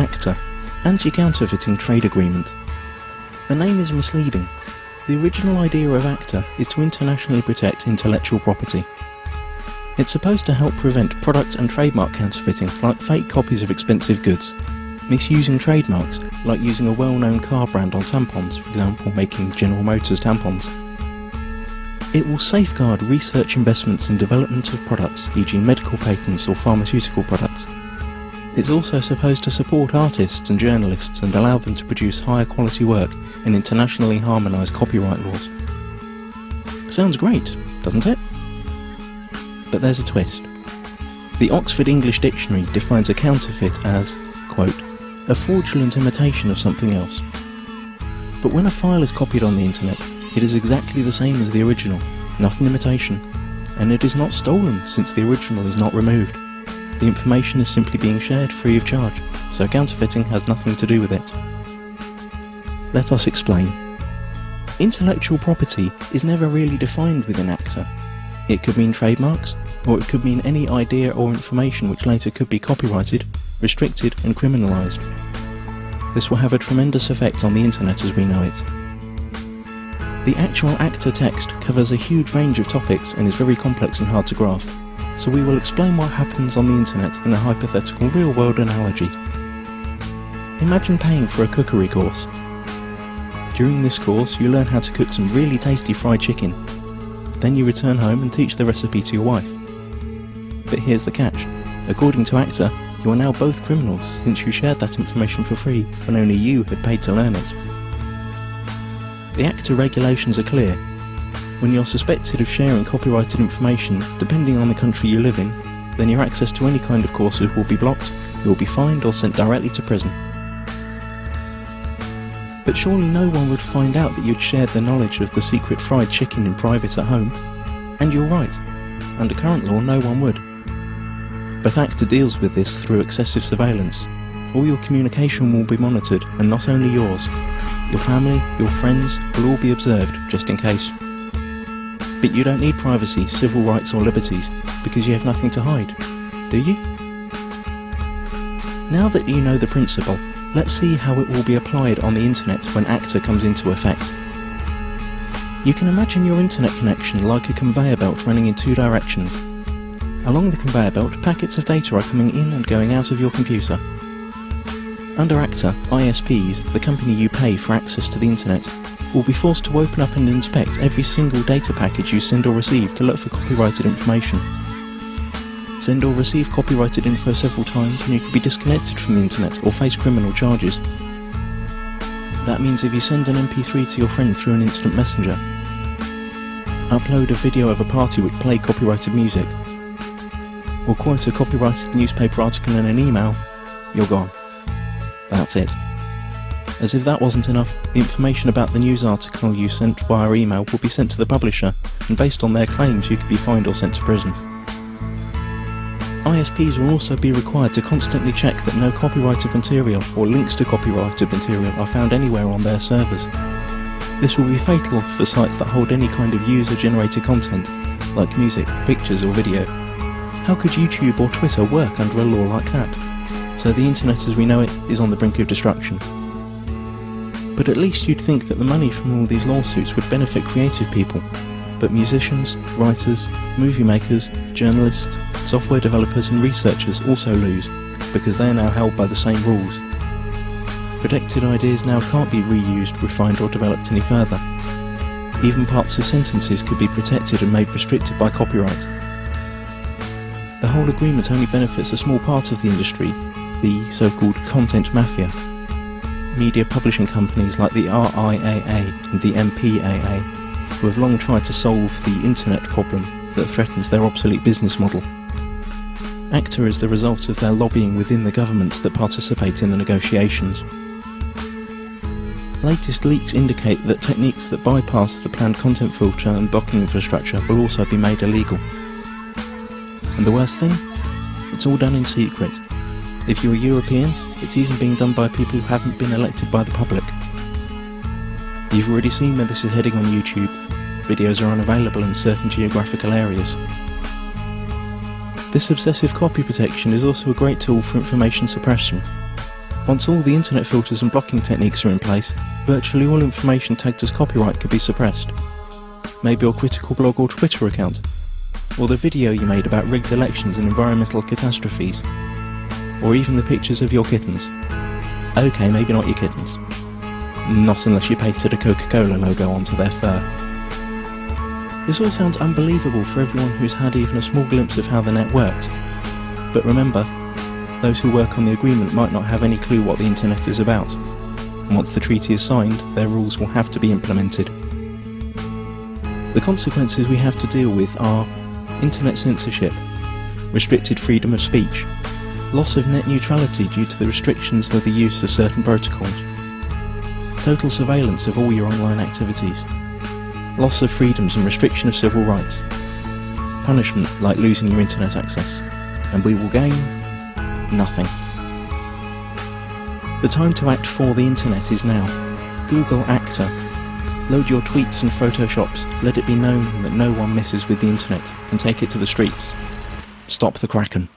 ACTA, Anti-Counterfeiting Trade Agreement. The name is misleading. The original idea of ACTA is to internationally protect intellectual property. It's supposed to help prevent product and trademark counterfeiting, like fake copies of expensive goods, misusing trademarks, like using a well-known car brand on tampons, for example making General Motors tampons. It will safeguard research investments in development of products, e.g. medical patents or pharmaceutical products. It's also supposed to support artists and journalists and allow them to produce higher quality work and internationally harmonise copyright laws. Sounds great, doesn't it? But there's a twist. The Oxford English Dictionary defines a counterfeit as, quote, a fraudulent imitation of something else. But when a file is copied on the internet, it is exactly the same as the original, not an imitation, and it is not stolen since the original is not removed. The information is simply being shared free of charge, so counterfeiting has nothing to do with it. Let us explain. Intellectual property is never really defined within ACTA. It could mean trademarks, or it could mean any idea or information which later could be copyrighted, restricted and criminalised. This will have a tremendous effect on the internet as we know it. The actual ACTA text covers a huge range of topics and is very complex and hard to grasp, so we will explain what happens on the internet in a hypothetical real-world analogy. Imagine paying for a cookery course. During this course you learn how to cook some really tasty fried chicken. Then you return home and teach the recipe to your wife. But here's the catch. According to ACTA, you are now both criminals since you shared that information for free when only you had paid to learn it. The ACTA regulations are clear. When you're suspected of sharing copyrighted information, depending on the country you live in, then your access to any kind of courses will be blocked, you will be fined or sent directly to prison. But surely no one would find out that you'd shared the knowledge of the secret fried chicken in private at home. And you're right. Under current law, no one would. But ACTA deals with this through excessive surveillance. All your communication will be monitored, and not only yours. Your family, your friends will all be observed, just in case. But you don't need privacy, civil rights or liberties, because you have nothing to hide, do you? Now that you know the principle, let's see how it will be applied on the internet when ACTA comes into effect. You can imagine your internet connection like a conveyor belt running in two directions. Along the conveyor belt, packets of data are coming in and going out of your computer. Under ACTA, ISPs, the company you pay for access to the internet, will be forced to open up and inspect every single data package you send or receive to look for copyrighted information. Send or receive copyrighted info several times and you could be disconnected from the internet or face criminal charges. That means if you send an MP3 to your friend through an instant messenger, upload a video of a party which played copyrighted music, or quote a copyrighted newspaper article in an email, you're gone. That's it. As if that wasn't enough, the information about the news article you sent via email will be sent to the publisher, and based on their claims you could be fined or sent to prison. ISPs will also be required to constantly check that no copyrighted material or links to copyrighted material are found anywhere on their servers. This will be fatal for sites that hold any kind of user-generated content, like music, pictures or video. How could YouTube or Twitter work under a law like that? So the internet as we know it is on the brink of destruction. But at least you'd think that the money from all these lawsuits would benefit creative people. But musicians, writers, movie makers, journalists, software developers and researchers also lose, because they are now held by the same rules. Protected ideas now can't be reused, refined or developed any further. Even parts of sentences could be protected and made restricted by copyright. The whole agreement only benefits a small part of the industry, the so-called content mafia. Media publishing companies like the RIAA and the MPAA, who have long tried to solve the internet problem that threatens their obsolete business model. ACTA is the result of their lobbying within the governments that participate in the negotiations. Latest leaks indicate that techniques that bypass the planned content filter and blocking infrastructure will also be made illegal. And the worst thing? It's all done in secret. If you're European, it's even being done by people who haven't been elected by the public. You've already seen where this is heading on YouTube. Videos are unavailable in certain geographical areas. This obsessive copy protection is also a great tool for information suppression. Once all the internet filters and blocking techniques are in place, virtually all information tagged as copyright could be suppressed. Maybe your critical blog or Twitter account, or the video you made about rigged elections and environmental catastrophes, or even the pictures of your kittens. Okay, maybe not your kittens. Not unless you painted a Coca-Cola logo onto their fur. This all sounds unbelievable for everyone who's had even a small glimpse of how the net works. But remember, those who work on the agreement might not have any clue what the internet is about. And once the treaty is signed, their rules will have to be implemented. The consequences we have to deal with are internet censorship, restricted freedom of speech, loss of net neutrality due to the restrictions of the use of certain protocols, total surveillance of all your online activities, loss of freedoms and restriction of civil rights, punishment like losing your internet access, and we will gain nothing. The time to act for the internet is now. Google ACTA. Load your tweets and photoshops, let it be known that no one messes with the internet, and take it to the streets. Stop the Kraken.